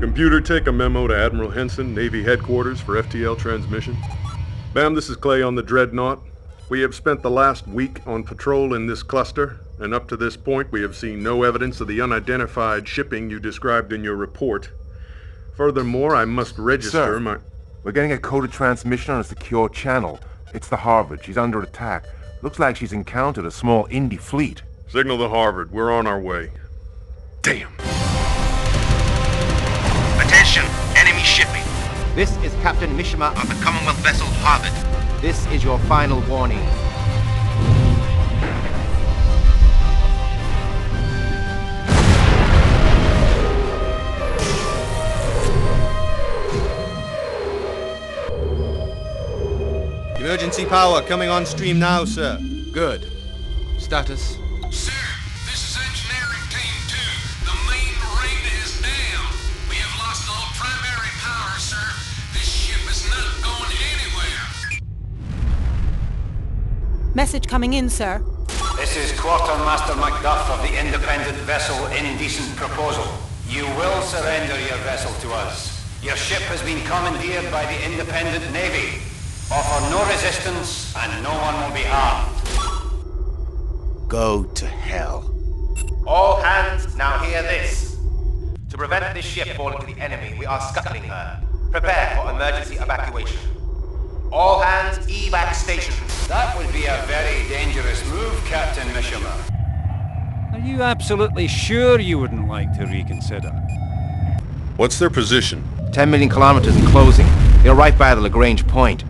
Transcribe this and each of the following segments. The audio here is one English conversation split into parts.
Computer, take a memo to Admiral Henson, Navy Headquarters for FTL transmission. Ma'am, this is Clay on the Dreadnought. We have spent the last week on patrol in this cluster, and up to this point we have seen no evidence of the unidentified shipping you described in your report. Furthermore, I must register Sir, we're getting a coded transmission on a secure channel. It's the Harvard. She's under attack. Looks like she's encountered a small Indie fleet. Signal the Harvard. We're on our way. Damn! Attention! Enemy shipping. This is Captain Mishima Of the Commonwealth vessel Harvard. This is your final warning. Emergency power coming on stream now, sir. Good. Status? Sir, this is Engineering Team 2. The main ring is down. We have lost all primary power, sir. This ship is not going anywhere. Message coming in, sir. This is Quartermaster Macduff of the independent vessel Indecent Proposal. You will surrender your vessel to us. Your ship has been commandeered by the independent navy. Offer no resistance and no one will be harmed. Go to hell. All hands, now hear this. To prevent this ship falling to the enemy, we are scuttling her. Prepare for emergency evacuation. All hands, evac station. That would be a very dangerous move, Captain Mishima. Are you absolutely sure you wouldn't like to reconsider? What's their position? 10 million kilometers and closing. They're right by the Lagrange point.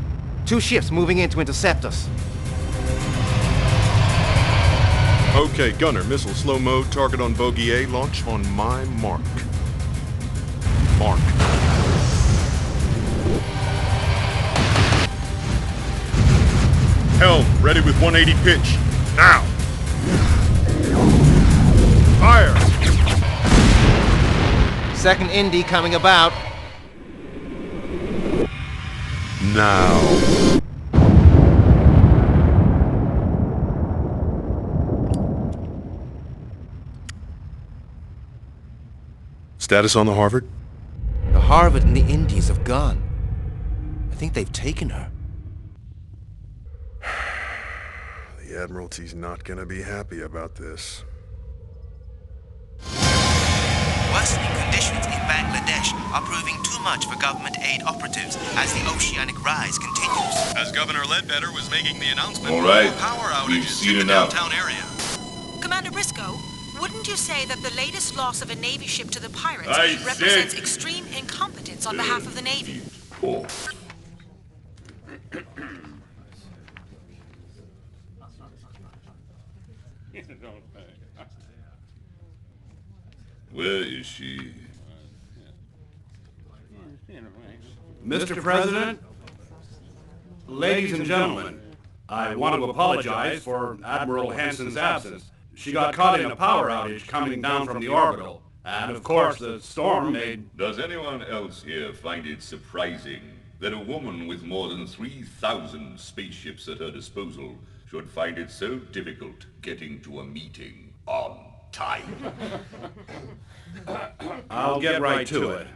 2 ships moving in to intercept us. Okay, gunner, missile slow mode, target on bogey A, launch on my mark. Mark. Helm, ready with 180 pitch. Now! Fire! Second Indy coming about. Now. Status on the Harvard? The Harvard and the Indies have gone. I think they've taken her. The Admiralty's not gonna be happy about this. Worsening conditions in Bangladesh are proving too much for government aid operatives as the oceanic rise continues. As Governor Ledbetter was making the announcement, all right, power we've outages seen in the enough. downtown area. Commander Briscoe, wouldn't you say that the latest loss of a Navy ship to the pirates I represents said- extreme incompetence on behalf of the Navy? Oh. Where is she? Mr. President, ladies and gentlemen, I want to apologize for Admiral Hanson's absence. She got caught in a power outage coming down from the orbital. And of course, the storm made... Does anyone else here find it surprising that a woman with more than 3,000 spaceships at her disposal should find it so difficult getting to a meeting on time? I'll get right to it.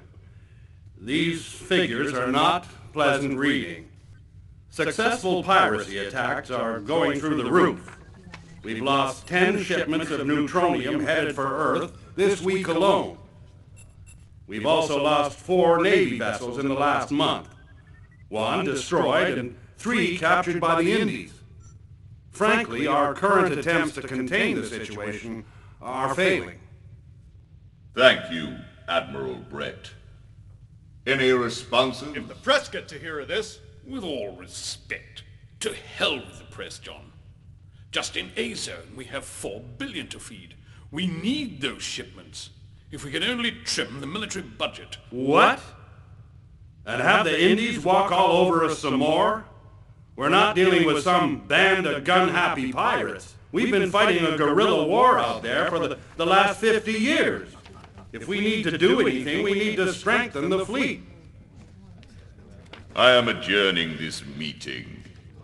These figures are not pleasant reading. Successful piracy attacks are going through the roof. We've lost 10 shipments of neutronium headed for Earth this week alone. We've also lost 4 Navy vessels in the last month. 1 destroyed and 3 captured by the Indies. Frankly, our current attempts to contain the situation are failing. Thank you, Admiral Brett. Any responses? If the press get to hear of this, with all respect, to hell with the press, John. Just in A-Zone, we have 4 billion to feed. We need those shipments. If we can only trim the military budget. What? And have the Indies walk all over us some more? We're not dealing with some band of gun-happy pirates. We've been fighting a guerrilla war out there for the last 50 years. If we need to do anything, we need to strengthen the fleet. I am adjourning this meeting.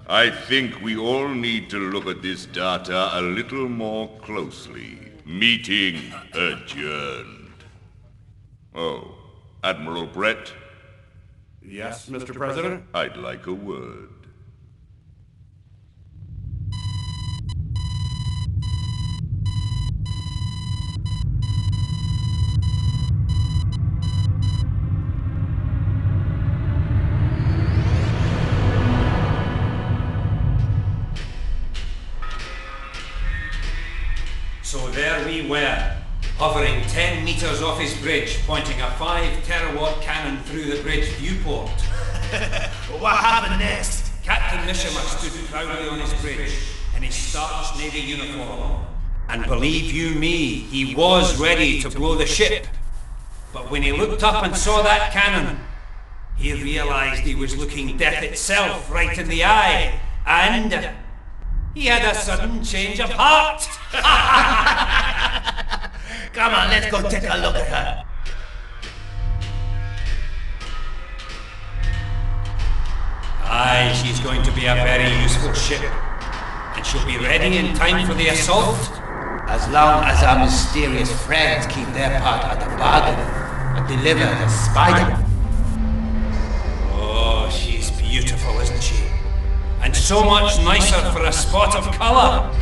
I think we all need to look at this data a little more closely. Meeting adjourned. Oh, Admiral Brett? Yes, Mr. President? I'd like a word. So there we were, hovering 10 meters off his bridge, pointing a 5-terawatt cannon through the bridge viewport. What happened next? Captain Mishima stood proudly on his bridge in his starched Navy uniform. And believe you me, he was ready to blow the ship. But when he looked up and saw that cannon, he realized he was looking death itself right in the eye. And he had a sudden change of heart. Come on, let's go take a look at her. Aye, she's going to be a very useful ship. And she'll be ready in time for the assault. As long as our mysterious friends keep their part of the bargain and deliver the spider. Oh, she's beautiful, isn't she? And so much nicer for a spot of color.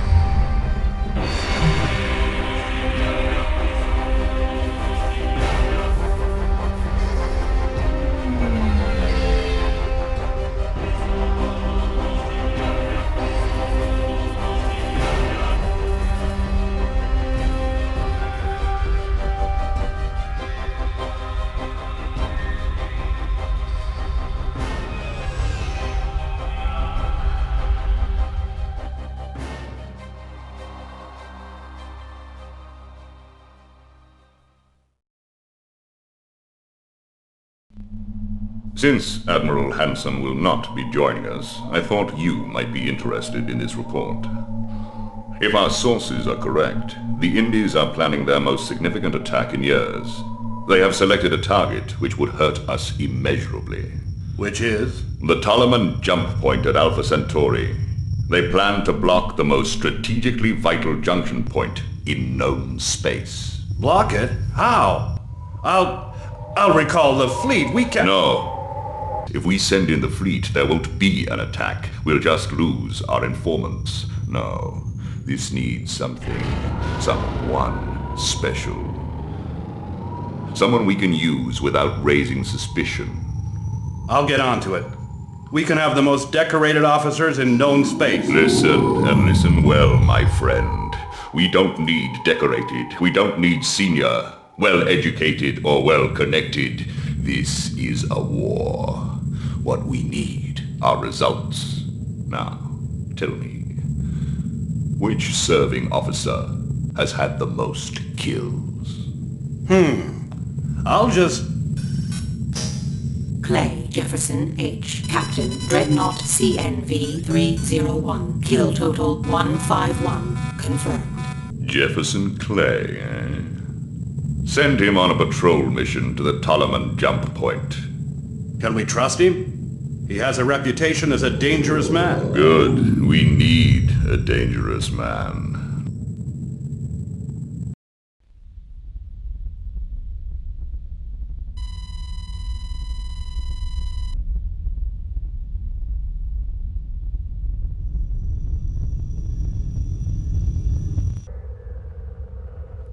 Since Admiral Hansen will not be joining us, I thought you might be interested in this report. If our sources are correct, the Indies are planning their most significant attack in years. They have selected a target which would hurt us immeasurably. Which is? The Tolleman jump point at Alpha Centauri. They plan to block the most strategically vital junction point in known space. Block it? How? I'll recall the fleet. We can... No. If we send in the fleet, there won't be an attack. We'll just lose our informants. No. This needs something. Someone special. Someone we can use without raising suspicion. I'll get onto it. We can have the most decorated officers in known space. Listen, and listen well, my friend. We don't need decorated. We don't need senior, well-educated, or well-connected. This is a war. What we need are results. Now, tell me, which serving officer has had the most kills? I'll just... Clay Jefferson H. Captain Dreadnought CNV 301. Kill total 151. Confirmed. Jefferson Clay, eh? Send him on a patrol mission to the Tolleman jump point. Can we trust him? He has a reputation as a dangerous man. Good. We need a dangerous man.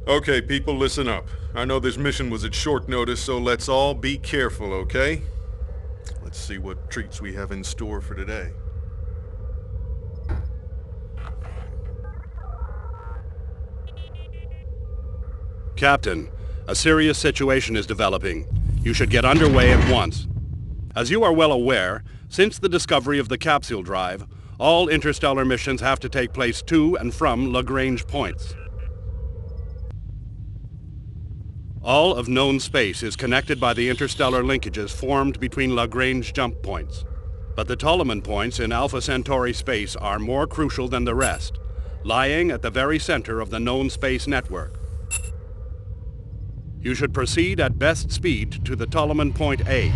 Okay, people, listen up. I know this mission was at short notice, so let's all be careful, okay? Let's see what treats we have in store for today. Captain, a serious situation is developing. You should get underway at once. As you are well aware, since the discovery of the capsule drive, all interstellar missions have to take place to and from Lagrange points. All of known space is connected by the interstellar linkages formed between Lagrange jump points. But the Tolleman points in Alpha Centauri space are more crucial than the rest, lying at the very center of the known space network. You should proceed at best speed to the Tolleman point A.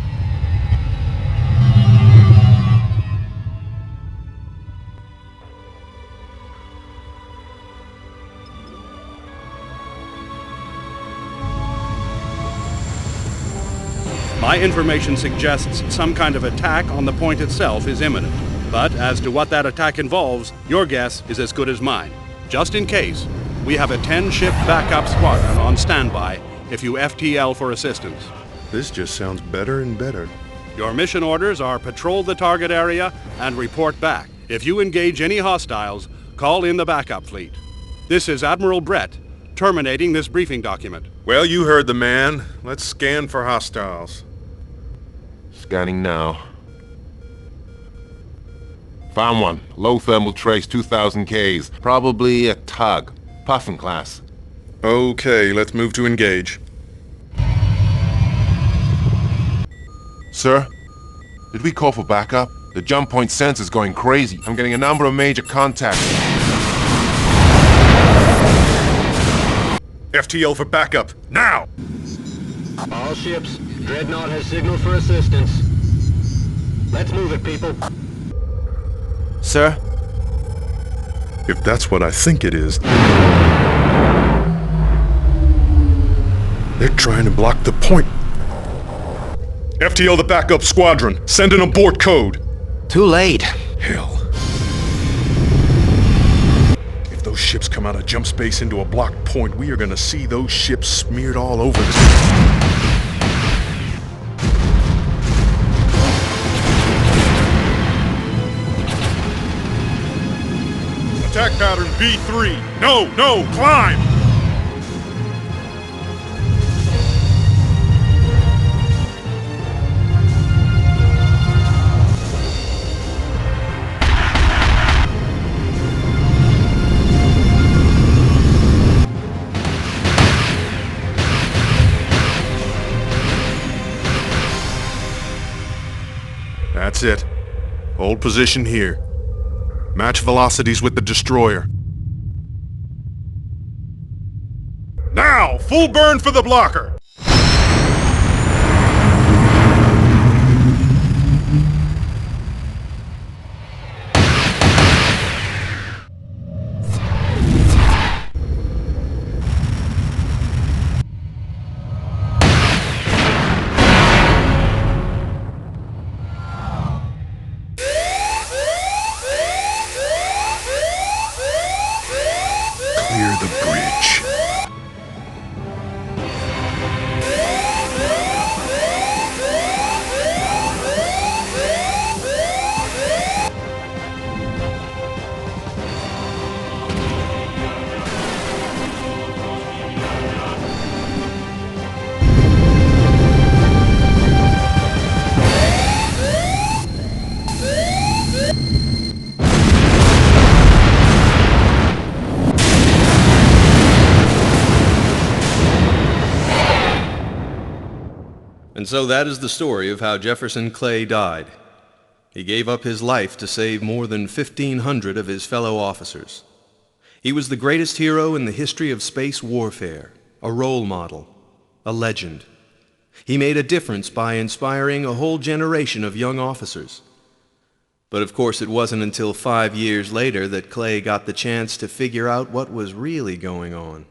My information suggests some kind of attack on the point itself is imminent. But as to what that attack involves, your guess is as good as mine. Just in case, we have a 10-ship backup squadron on standby if you FTL for assistance. This just sounds better and better. Your mission orders are patrol the target area and report back. If you engage any hostiles, call in the backup fleet. This is Admiral Brett, terminating this briefing document. Well, you heard the man. Let's scan for hostiles. Scanning now. Found one. Low thermal trace, 2,000 Ks. Probably a tug. Puffin class. Okay, let's move to engage. Sir? Did we call for backup? The jump point sensor's going crazy. I'm getting a number of major contacts. FTL for backup, now! All ships, Dreadnought has signaled for assistance. Let's move it, people. Sir? If that's what I think it is, they're trying to block the point. FTL the backup squadron, send an abort code. Too late. Hell. If those ships come out of jump space into a blocked point, we are gonna see those ships smeared all over the Attack pattern B3. No, climb! That's it. Hold position here. Match velocities with the destroyer. Now, full burn for the blocker! Clear the bridge. And so that is the story of how Jefferson Clay died. He gave up his life to save more than 1,500 of his fellow officers. He was the greatest hero in the history of space warfare, a role model, a legend. He made a difference by inspiring a whole generation of young officers. But of course it wasn't until 5 years later that Clay got the chance to figure out what was really going on.